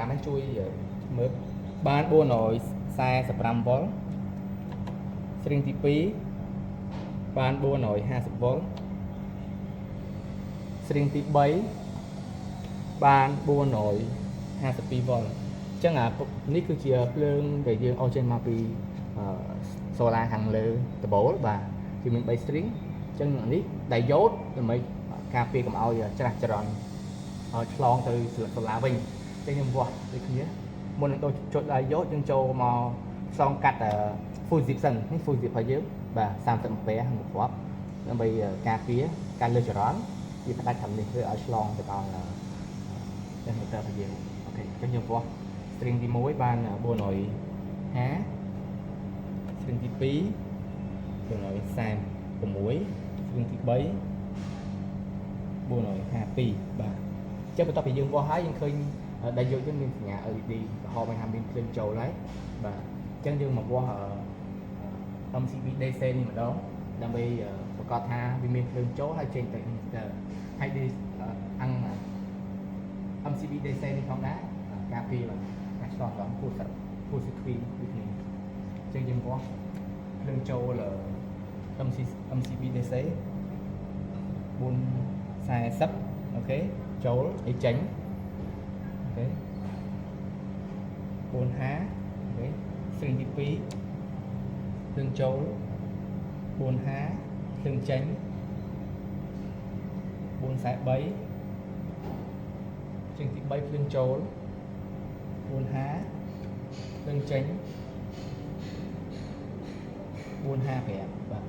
camera នេះជួយមើលបាន445 V ស្រីងទី2បាន450 V ស្រីងទី3បាន452 V អញ្ចឹងនេះគឺជាភ្លើងដែលយើងអស់ចេញមកពីសូឡាខាងលើដបូលបាទគឺមាន3 string អញ្ចឹងនេះដៃយ៉ូតដើម្បីការពារកុំឲ្យច្រាស់ច្រន់ឆ្លងទៅសូឡាវិញអញ្ចឹងខ្ញុំវាស់ដូចគ្នាមុននឹងដូចចុចដៃយ៉ូតយើងចូលមកឆ្លងកាត់ full zip សិននេះ full zip របស់យើងបាទ30 ampere មួយគ្រាប់ដើម្បីការពារការលើចរន្តវាផ្ដាច់ខាងនេះធ្វើឲ្យឆ្លងទៅដល់generator របស់យើងអូខេអញ្ចឹងយើងវាស់ string ទី1បាន450 string ទី2 446 string ទី3 452បាទអញ្ចឹងបន្ទាប់ពីយើងវាស់ហើយយើងឃើញដែលយកយើងមានសញ្ញា LED ក្រហមហើយមានភ្លើងចូលហើយបាទអញ្ចឹងយើងមកវាស់ MCB DC នេះម្ដងដើម្បីប្រកាសថាវាមានភ្លើងចូលហើយចេញទៅ inverter ហើយ MCB DC នេះផងដែរការពារការឆ្លងដល់ full circuit ដូចនេះអញ្ចឹងយើងវាស់ភ្លើងចូល MCB DC 440អូខេចូលឲ្យចេញអូខេ450អូខេ string ទី2ភ្លើងចូល450ភ្លើងចេញ443ជាងទី3ភ្លើងចូល450ភ្លើងចេញ455បាទ